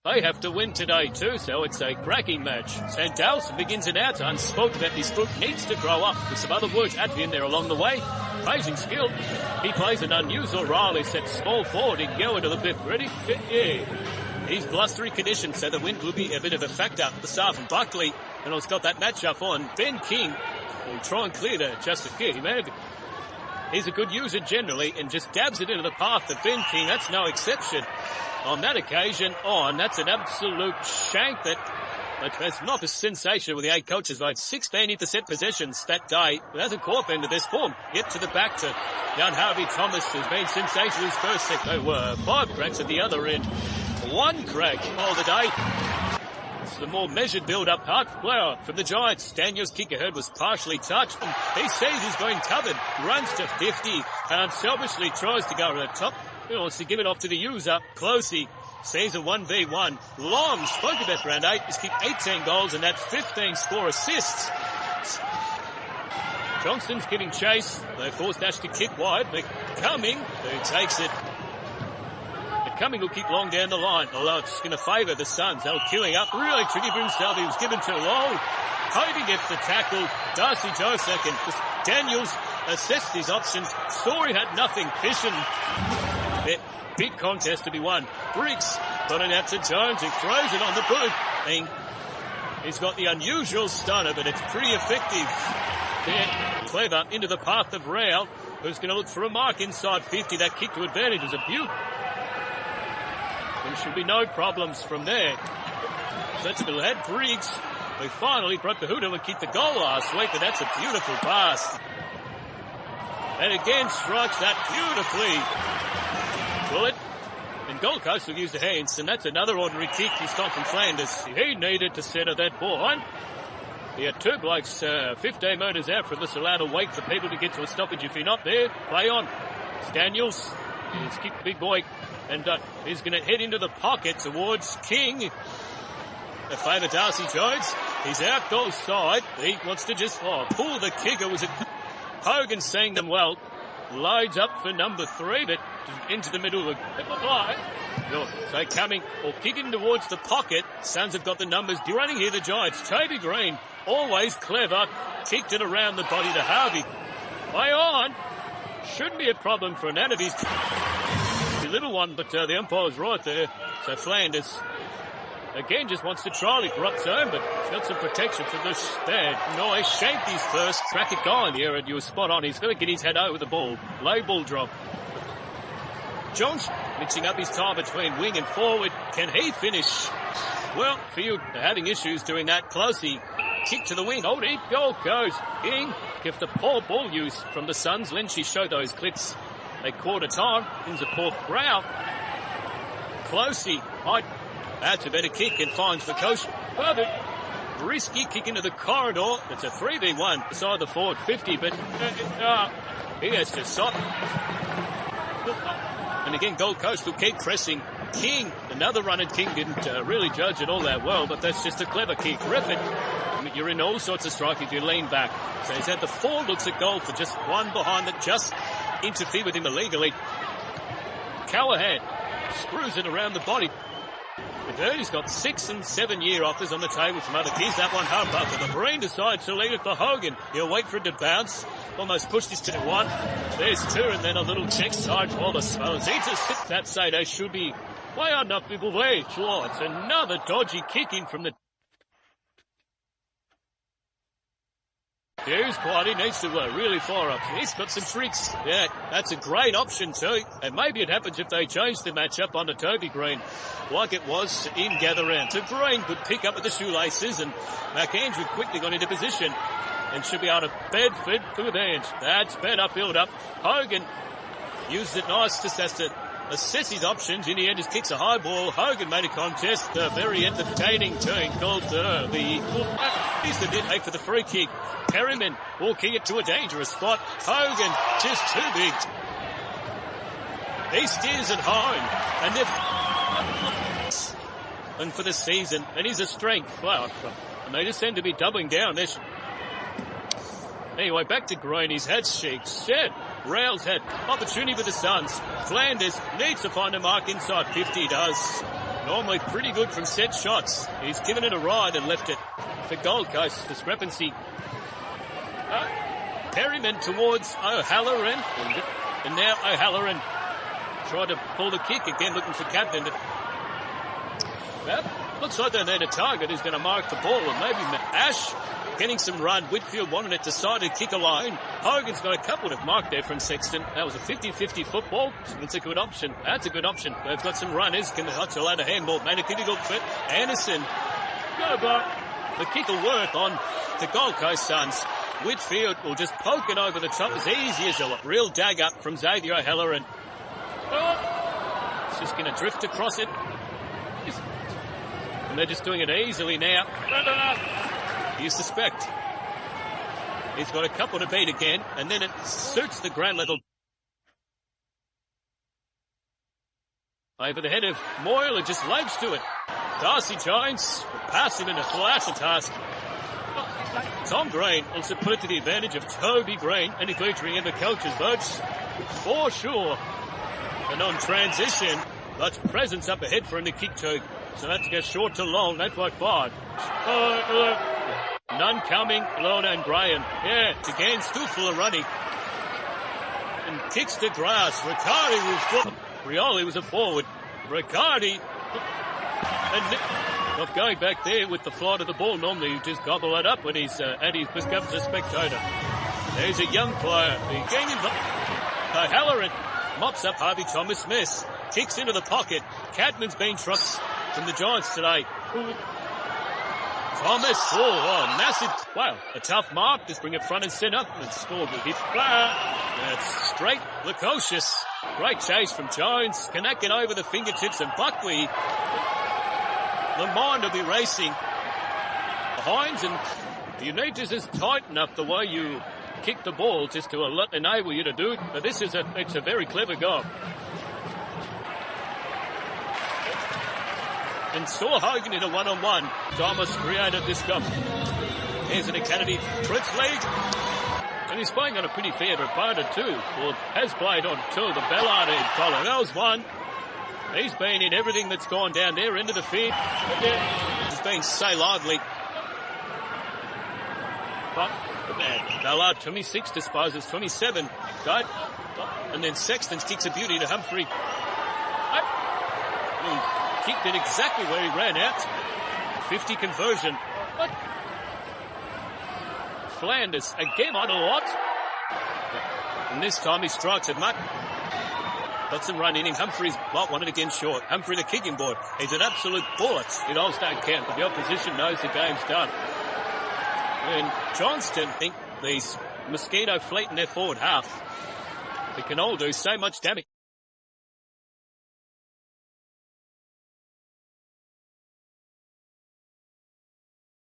They have to win today too, so it's a cracking match. Sandalson begins it out, unspoken that this group needs to grow up, with some other words at in there along the way. Amazing skill. He plays an unusual role. He sets small forward. He can go into the bit. Ready? Yeah. He's blustery conditions, so the wind will be a bit of a factor. The staff and Buckley, and it's got that matchup on. Ben King will try and clear to just a kick. He's a good user generally and just dabs it into the path of Ben King. That's no exception. On that occasion, that's an absolute shank that has not a sensation with the 8 coaches vote. 16 intercept possessions that day. It hasn't caught them to this form. Get to the back to young Harvey Thomas, who's been sensational his first set. There were 5 cracks at the other end. 1 crack all the day. It's the more measured build-up part. Flower from the Giants. Daniel's kick ahead was partially touched. And he sees he's going covered. Runs to 50. Unselfishly tries to go to the top. He wants to give it off to the user. Closey sees a 1v1. Long, spoke about round 8. He's kicked 18 goals and had 15 score assists. Johnston's giving chase. They force Nash to kick wide. But Cumming, who takes it. But Cumming will kick long down the line. Although it's going to favour the Suns. They're queuing up. Really tricky for himself. He was given too low. Toby gets the tackle. Darcy Joe second. Daniels assessed his options. Saw he had nothing. Fishing. Big contest to be won. Briggs got it out to Jones, who throws it on the boot. He's got the unusual stunner, but it's pretty effective. Clever into the path of Rao, who's going to look for a mark inside 50. That kick to advantage is a beaut. There should be no problems from there. Sensible had Briggs, who finally broke the hoodoo and kicked the goal last week, but that's a beautiful pass. And again strikes that beautifully. Bullet. And Gold Coast will use the hands, and that's another ordinary kick this time from Flanders. He needed to center that ball on. He had 2 blokes 15 metres out from this, allowed to wait for people to get to a stoppage. If you're not there, play on. It's Daniels. He's kicked the big boy, and he's going to head into the pocket towards King. A favour Darcy Jones. He's out goal side. He wants to just pull the kicker. Was it Hogan seeing them well? Loads up for number 3, but into the middle of the so coming or kicking towards the pocket. Suns have got the numbers. Running here, the Giants. Toby Green, always clever, kicked it around the body to Harvey. Play on. Shouldn't be a problem for Anatovies. A little one, but the umpire's right there. So Flanders again just wants to try to corrupt zone, but he's got some protection from the stand. Nice. Shanked his first. Crack it guy in the area, and you were spot on. He's got to get his head over the ball. Low ball drop. Jones mixing up his time between wing and forward. Can he finish? Well, for you having issues doing that, Closey kick to the wing. Oh, deep goal goes. King gives the poor ball use from the Suns. Lynchy showed those clips a quarter time. Things a poor brow. Closey that's a better kick and finds the coach. Perfect. Risky kick into the corridor. It's a 3v1 beside the forward 50, but he has to stop. And again, Gold Coast will keep pressing. King, another run, and King didn't really judge it all that well, but that's just a clever kick. Griffin, you're in all sorts of strike if you lean back. So he's had the 4 looks at goal for just one behind that just interfered with him illegally. Callahan screws it around the body. He's got 6 and 7 year offers on the table from other kids. That one hard but the Marine decides to leave it for Hogan. He'll wait for it to bounce. Almost pushed this to 1. There's 2, and then a little check side for the Swallows. He just sits that say they should be way on enough people there. It's another dodgy kick in from the Hughes quite. He needs to really fire up. He's got some tricks. Yeah, that's a great option too. And maybe it happens if they change the matchup onto Toby Green, like it was in gather round. So Green could pick up at the shoelaces, and McAndrew quickly got into position and should be able to Bedford to the bench. That's better build up. Hogan uses it nice, just has to assess his options. In the end, just kicks a high ball. Hogan made a contest. Very entertaining turn called he's the bit for the free kick. Perryman walking it to a dangerous spot. Hogan just too big. He steers it home, and for the season, and he's a strength. Well, and they just seem to be doubling down this. Anyway, back to Green. He's had shakes. Rails had opportunity for the Suns. Flanders needs to find a mark inside 50. Does. Normally pretty good from set shots. He's given it a ride and left it for Gold Coast. Discrepancy. Perryman towards O'Halloran. And now O'Halloran tried to pull the kick again, looking for Captain. Well, looks like they need a target who's going to mark the ball. And maybe Ash getting some run. Whitfield wanted it, decided to kick a line. Hogan's got a couple of marked there from Sexton. That was a 50-50 football. It's a good option. That's a good option. They've got some runners. Can touch a lot of handball. Made a difficult fit. Anderson. No, but the kick will work on the Gold Coast Suns. Whitfield will just poke it over the top as easy as a real dagger from Xavier O'Halloran. It's just going to drift across it. And they're just doing it easily now. You suspect. He's got a couple to beat again, and then it suits the ground level. Over the head of Moyle, and just leaps to it. Darcy Jones passing in a flash of task. Tom Green also put it to the advantage of Toby Green, and he's featuring in the coach's votes for sure. And on transition, much presence up ahead for him to kick to. So that's to go short to long. That's like 5. None coming. Lorna and Graham. Yeah, it's again still full of running. And kicks to grass. Riccardi will flip. Rioli was a forward. Riccardi. And not going back there with the flight of the ball. Normally you just gobble it up when he's becomes a spectator. There's a young player. O'Halloran mops up Harvey Thomas-Smith. Kicks into the pocket. Cadman's been trucked from the Giants today. Thomas, massive, wow, a tough mark. Just bring it front and centre and scored with it. That's straight, Lukosius. Great chase from Jones. Connecting over the fingertips and Buckley. The mind will be racing. Hines, and you need to just tighten up the way you kick the ball just to enable you to do it. But it's a very clever goal. And saw Hogan in a one-on-one. Thomas created this goal. Here's an Academy Fritz League. And he's playing on a pretty fair opponent too. Or has played on two. The Ballard and Colonel's one. He's been in everything that's gone down there into the field. He's been so lively. But Ballard, 26, disposes 27. And then Sexton kicks a beauty to Humphrey. He kicked it exactly where he ran out. 50 conversion. But Flanders again on a lot. And this time he strikes it. Got some run inning. Humphrey's not wanted again short. Humphrey the kicking board. He's an absolute bullet. It all don't count, but the opposition knows the game's done. And Johnston think these mosquito fleet in their forward half. They can all do so much damage.